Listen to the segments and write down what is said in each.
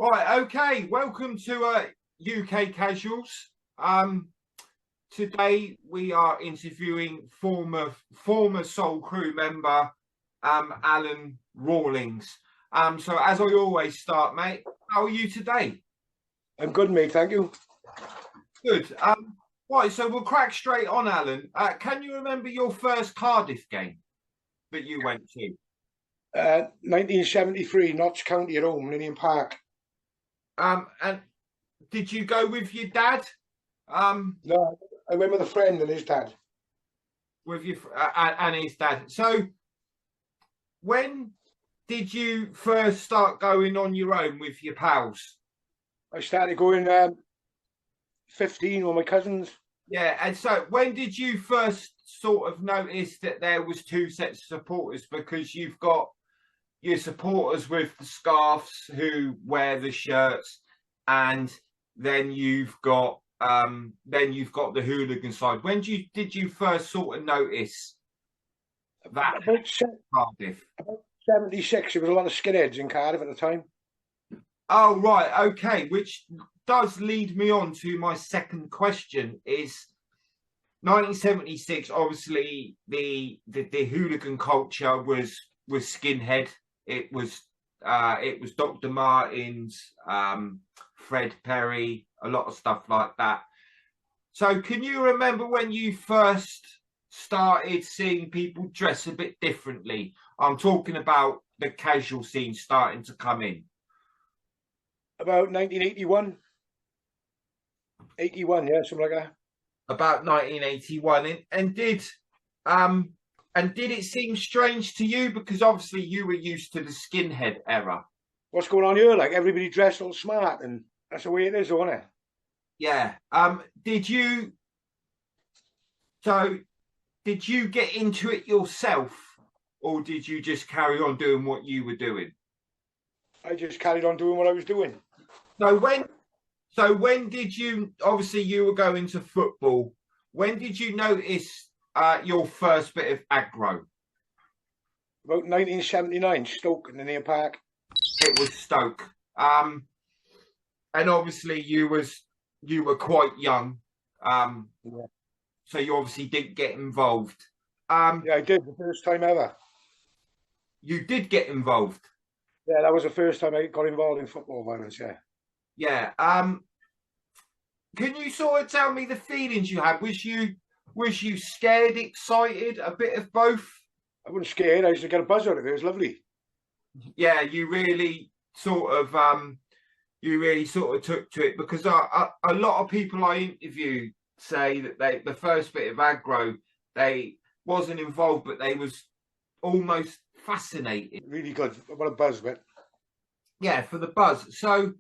Right, okay. Welcome to UK Casuals. Today we are interviewing former Soul Crew member Alan Rawlings. So as I always start, mate, how are you today? I'm good, mate. Thank you. Good. Right, so we'll crack straight on, Alan. Can you remember your first Cardiff game that you went to? 1973, Notts County at home, Ninian Park. And did you go with your dad? No, I went with a friend and his dad. With your and his dad. So, when did you first start going on your own with your pals? I started going 15 with my cousins. Yeah, and so when did you first sort of notice that there was two sets of supporters? Because you've got your supporters with the scarves who wear the shirts, and then you've got the hooligan side. When did you first sort of notice that Cardiff? About 76, there was a lot of skinheads in Cardiff at the time. Oh, right, okay, which does lead me on to my second question is 1976, obviously the hooligan culture was skinhead. It was Dr. Martens, Fred Perry, a lot of stuff like that. So can you remember when you first started seeing people dress a bit differently? I'm talking about the casual scene starting to come in. About 1981. 81, yeah, something like that. About 1981. And did it seem strange to you? Because obviously you were used to the skinhead era. What's going on here? Like, everybody dressed all smart, and that's the way it is, isn't it? Yeah. Did you get into it yourself, or did you just carry on doing what you were doing? I just carried on doing what I was doing. So when did you, obviously you were going to football, when did you notice your first bit of aggro? About 1979, Stoke in the Newport Park. It was Stoke. And obviously you were quite young. Yeah. So you obviously didn't get involved. Yeah, I did, the first time ever. You did get involved? Yeah, that was the first time I got involved in football violence, yeah. Yeah. Can you sort of tell me the feelings you had? Was you scared, excited, a bit of both? I wasn't scared. I used to get a buzz out of it. It was lovely. Yeah, you really sort of took to it, because a lot of people I interviewed say that the first bit of aggro, they wasn't involved, but they was almost fascinated. Really good. What a buzz, but yeah, for the buzz. So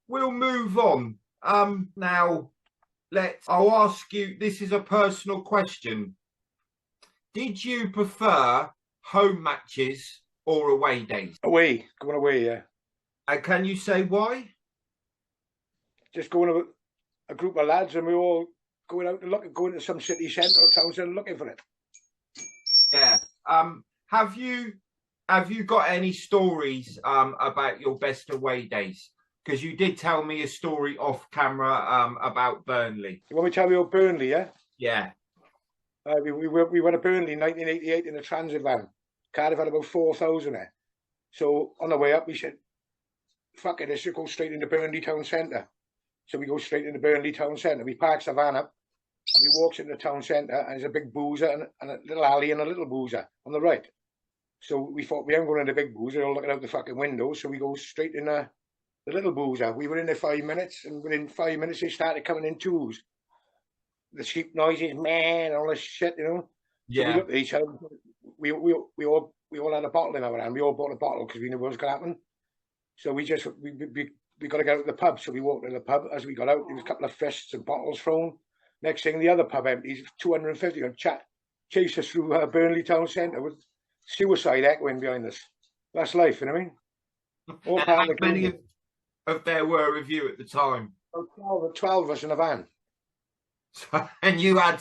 we'll move on. Now I'll ask you, this is a personal question. Did you prefer home matches or away days? Away, going away, yeah. And can you say why? Just going with a group of lads, and we all going out to going to some city centre or town centre looking for it. Yeah. Have you got any stories about your best away days? Because you did tell me a story off camera about Burnley. You want me to tell you about Burnley, yeah? Yeah. We went to Burnley in 1988 in a transit van. Cardiff had about 4,000 there. So on the way up, we said, fuck it, let's just go straight into Burnley town centre. So we go straight into Burnley town centre. We parks the van up, and we walks into the town centre, and there's a big boozer and a little alley and a little boozer on the right. So we thought, we aren't going into the big boozer, we're looking out the fucking window, so we go straight in the little boozer. We were in there 5 minutes, and within 5 minutes they started coming in twos. The sheep noises, man, all this shit, you know. Yeah. So we looked at each other. We all had a bottle in our hand. We all bought a bottle because we knew what was going to happen. So we got to get out of the pub. So we walked to the pub. As we got out, there was a couple of fists and bottles thrown. Next thing, the other pub empties. 250 and chased us through Burnley town centre with suicide echoing behind us. That's life, you know what I mean? All and how many of there were of you at the time? 12 of us in a van. And you had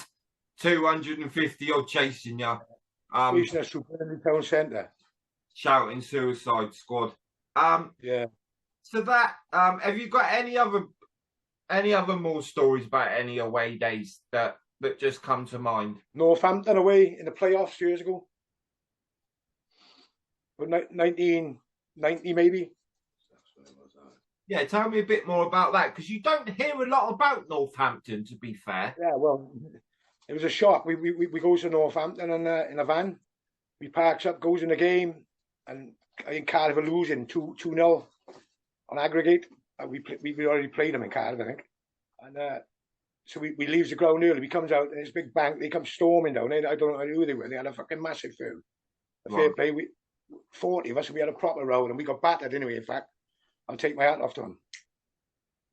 250 odd chasing you. Chasing us through Burnley town centre. Shouting suicide squad. Yeah. to that, have you got any other more stories about any away days that just come to mind? Northampton away in the playoffs years ago. 1990 maybe. Yeah, tell me a bit more about that, because you don't hear a lot about Northampton, to be fair. Yeah, well, it was a shock. We goes to Northampton and in a van. We parks up, goes in the game, and I think Cardiff are losing 2-0 on aggregate. We already played them in Cardiff, I think. And so we leaves the ground early. We comes out, and this big bank, they come storming down. I don't know who they were. They had a fucking massive firm. A fair play. 40 of us, we had a proper row, and we got battered anyway, in fact. I'll take my hat off to them.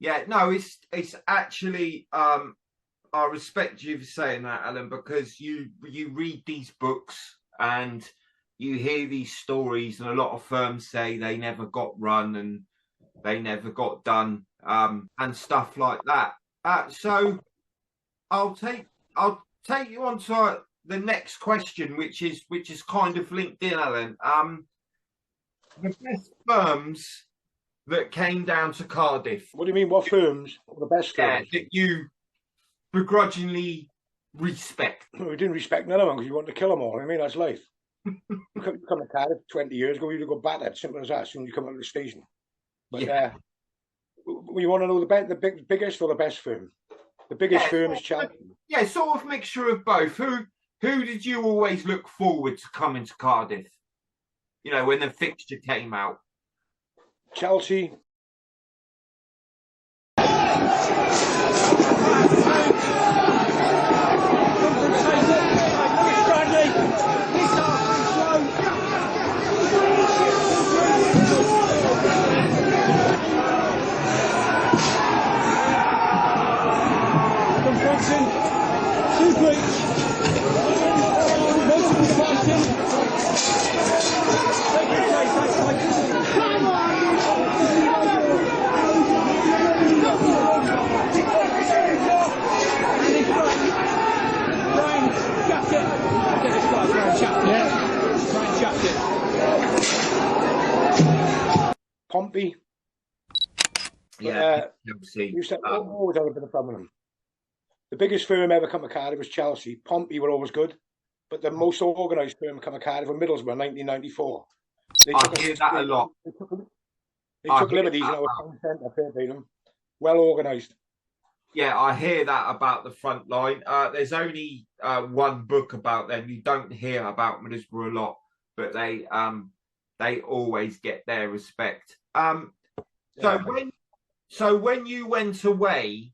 Yeah, no, it's actually I respect you for saying that, Alan, because you read these books and you hear these stories, and a lot of firms say they never got run and they never got done, and stuff like that. So I'll take you on to the next question, which is kind of linked in, Alan. The best firms that came down to Cardiff. What do you mean? What firms? The best firms? That you begrudgingly respect. We didn't respect none of them because you want to kill them all. I mean, that's life. You come to Cardiff 20 years ago, you'd go battered. Simple as that. As soon as you come out of the station. But you want to know the biggest or the best firm? The biggest firm is Chelsea. Yeah, sort of mixture of both. Who did you always look forward to coming to Cardiff? You know, when the fixture came out. Chelsea. Pompey. Yeah, used to always have a bit of fun with them. The biggest firm ever come to Cardiff was Chelsea. Pompey were always good, but the most organised firm come to Cardiff were Middlesbrough in 1994. I hear that a lot. They took liberties in our town centre, fair play them. Well organised. Yeah, I hear that about the front line. There's only one book about them. You don't hear about Middlesbrough a lot, but they always get their respect. So when you went away,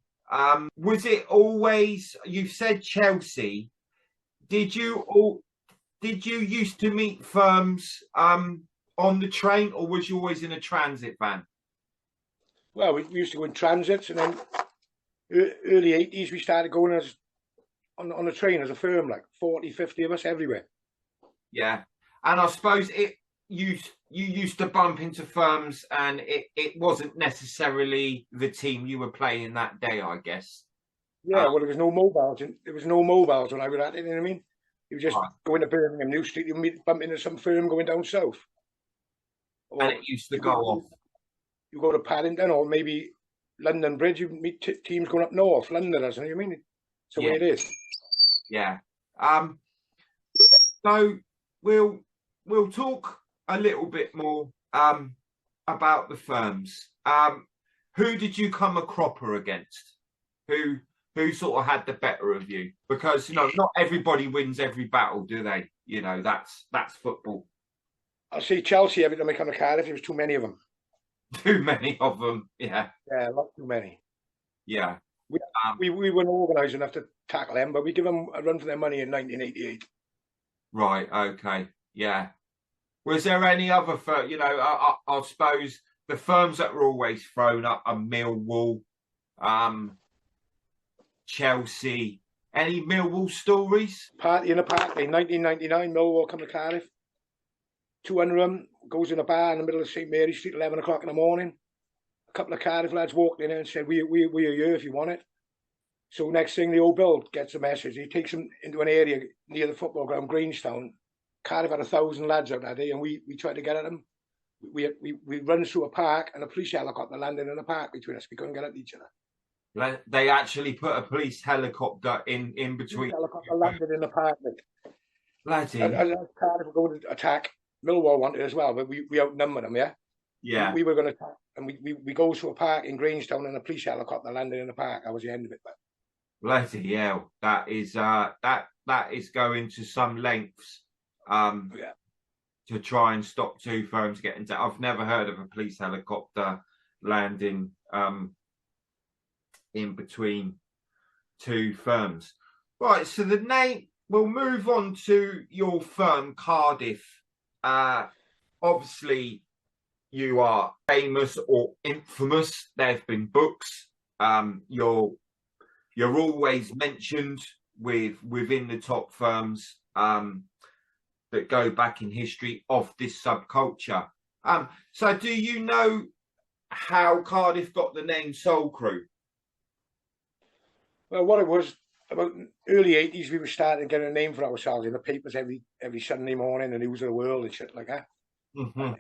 was it always? You said Chelsea. Did you used to meet firms on the train, or was you always in a transit van? Well, we used to go in transits, and then early 80s we started going as on the train as a firm, like 40, 50 of us everywhere. Yeah, and I suppose you used to bump into firms, and it wasn't necessarily the team you were playing that day, I guess. Yeah, well, there was no mobiles. There was no mobiles when I was at it. You know what I mean? You just go into Birmingham New Street, you bump into some firm going down south, and it used to go off. You go to Paddington or maybe London Bridge. You meet teams going up north, Londoners. You know what I mean? It's the way it is. Yeah. So we'll talk a little bit more about the firms. Who did you come a cropper against? Who sort of had the better of you? Because not everybody wins every battle, do they? That's football. I'll say Chelsea every time I come to Cardiff. There was too many of them. Too many of them, yeah. Yeah, a lot too many. Yeah. We weren't organised enough to tackle them, but we give them a run for their money in 1988. Right. Okay. Yeah. Was there any other firm? I suppose the firms that were always thrown up are Millwall, Chelsea. Any Millwall stories? Party in a park in 1999. Millwall come to Cardiff. 200 of them goes in a bar in the middle of St Mary Street, 11 o'clock in the morning. A couple of Cardiff lads walked in there and said, we are here if you want it. So next thing, the old Bill gets a message. He takes them into an area near the football ground, Greenstown. Cardiff had 1,000 lads out that day, and we tried to get at them. we run through a park and a police helicopter landed in a park between us. We couldn't get at each other. They actually put a police helicopter in between. Police helicopter landed in the park. Laddie. As Cardiff were going to attack, Millwall wanted as well, but we outnumbered them, yeah? Yeah. We were going to attack, and we go to a park in Grangetown and a police helicopter landed in the park. That was the end of it. But Bloody hell, that is going to some lengths to try and stop two firms getting to. I've never heard of a police helicopter landing in between two firms. Right, so the name, we'll move on to your firm, Cardiff. Obviously, you are famous or infamous. There have been books. You're always mentioned within the top firms that go back in history of this subculture. So do you know how Cardiff got the name Soul Crew? Well, what it was, about early 80s, we were starting to get a name for ourselves in the papers every Sunday morning, the news of the world and shit like that. Mm-hmm.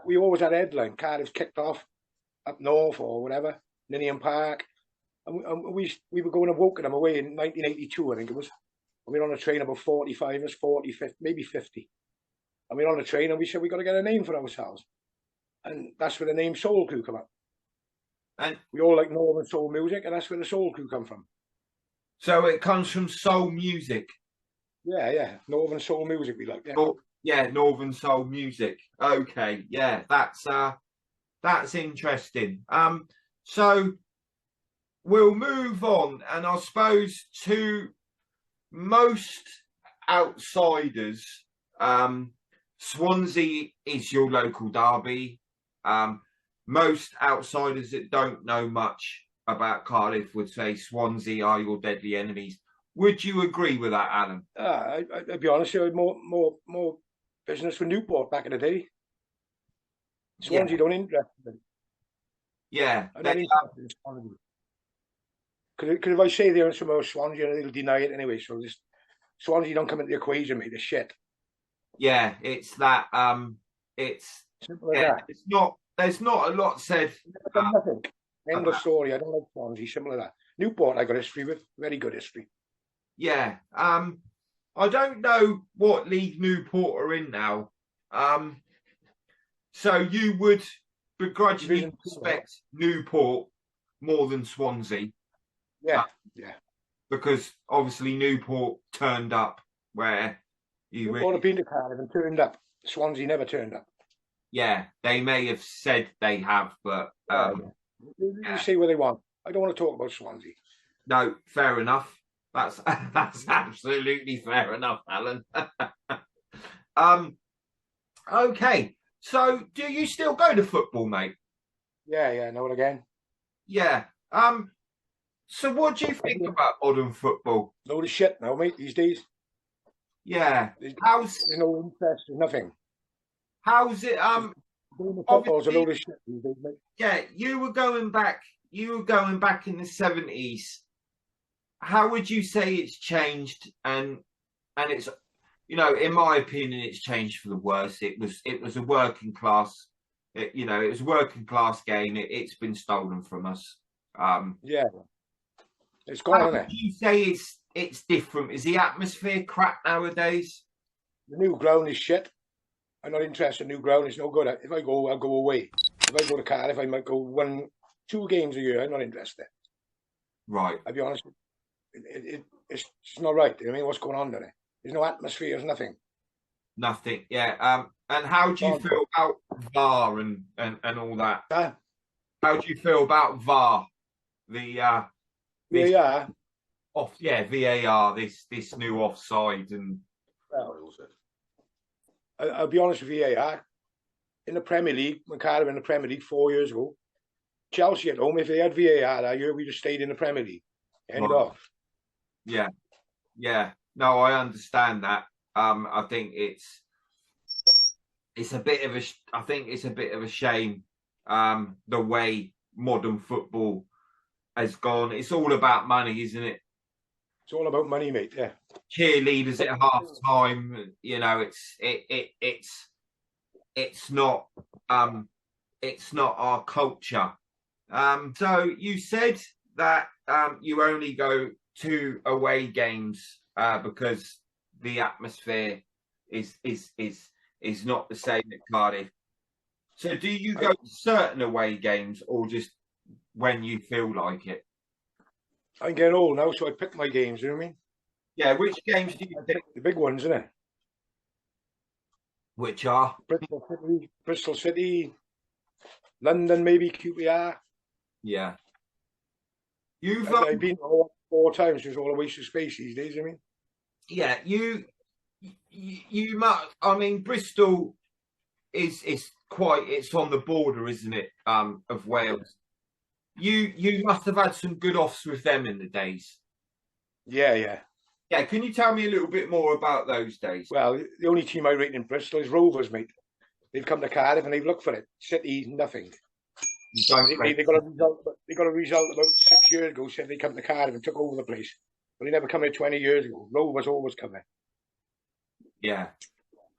We always had a headline. Cardiff kicked off up north or whatever, Ninian Park. And we were going to Wokingham away in 1982, I think it was. And we were on a train, about 45 of us, 40, 50, maybe 50. And we were on a train and we said, we got to get a name for ourselves. And that's where the name Soul Crew come up. And we all like Northern soul music, and that's where the Soul Crew come from. So it comes from soul music? Yeah. Northern soul music we like, yeah. Yeah, Northern soul music. Okay, yeah, that's interesting. So we'll move on, and I suppose to most outsiders, Swansea is your local derby. Most outsiders that don't know much about Cardiff would say Swansea are your deadly enemies. Would you agree with that, Alan? I'd be honest, I had more business for Newport back in the day. Swansea don't interest me. Yeah. I'm not interested in Swansea. Because if I say they're somehow Swansea, they'll deny it anyway. So just Swansea don't come into the equation, mate. They're shit. Yeah, it's that. It's simple as that. It's not. There's not a lot said. Nothing. End of story. I don't like Swansea. Simple as that. Newport, I got history with. Very good history. Yeah. I don't know what league Newport are in now. So you would begrudgingly respect Newport more than Swansea. Yeah. Because obviously Newport turned up where you Newport have been to Cardiff and turned up. Swansea never turned up. Yeah, they may have said they have, but you say what they want. I don't want to talk about Swansea. No, fair enough. That's absolutely fair enough, Alan. Okay, so do you still go to football, mate? Yeah, know it again. Yeah. So what do you think about modern football? Load of shit now, mate, these days. Yeah. There's no interest in nothing. How's it? Football's a load of shit these days, mate. Yeah, you were going back in the 70s. How would you say it's changed? And it's, in my opinion, it's changed for the worse. It was a working class. It was a working class game. It's been stolen from us. Yeah, it's gone. How would you say it's different? Is the atmosphere crap nowadays? The new ground is shit. I'm not interested in new ground. It's no good. If I go, I'll go away. If I go to Cardiff, I might go 1-2 games a year. I'm not interested. Right. I'll be honest. It's not right. I mean, what's going on there? There's no atmosphere. There's nothing. Nothing. Yeah. And how do you feel about VAR and all that? How do you feel about VAR? VAR. VAR. This new offside and. I'll be honest with VAR. In the Premier League, when Cardiff in the Premier League 4 years ago, Chelsea at home, if they had VAR that year, we'd have stayed in the Premier League. End off. Yeah. No, I understand that. I think it's a bit of a shame the way modern football has gone. It's all about money, isn't it? It's all about money, mate. Yeah. Cheerleaders at half time. It's it's not our culture. So you said that you only go to away games because the atmosphere is not the same at Cardiff. So do you go to certain away games or just when you feel like it? I'm getting old now, so I pick my games, you know what I mean? Yeah, which games do you pick? The big ones, isn't it? Which are? Bristol City, London, maybe QPR. Yeah. You've I've been all 4 times, so it's all a waste of space these days, I mean. Yeah, you must. I mean, Bristol is quite. It's on the border, isn't it? Of Wales. You must have had some good offs with them in the days. Yeah, yeah. Yeah, can you tell me a little bit more about those days? Well, the only team I rate in Bristol is Rovers, mate. They've come to Cardiff and they've looked for it. City, nothing. You don't They got a result. They got a result about 6 years ago. Said they come to Cardiff and took over the place, but they never come here 20 years ago. Rovers always come here. Yeah,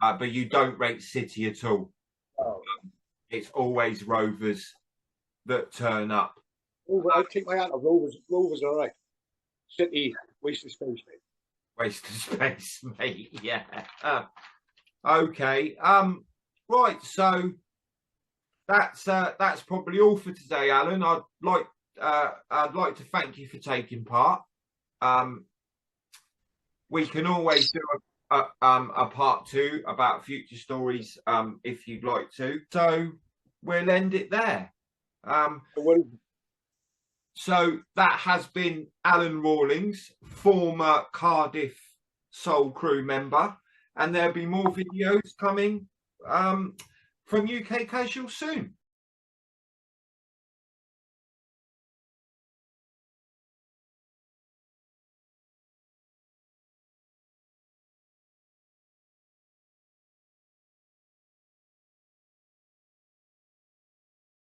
but you don't rate City at all. Oh. It's always Rovers that turn up. I take my hat off. Rovers are all right. City, waste of space, mate. Waste of space, mate. Yeah. Okay. Right. So that's probably all for today, Alan. I'd like to thank you for taking part. We can always do a part 2 about future stories if you'd like to. So we'll end it there. So that has been Alan Rawlings, former Cardiff Soul Crew member, and there'll be more videos coming from UK Casual soon.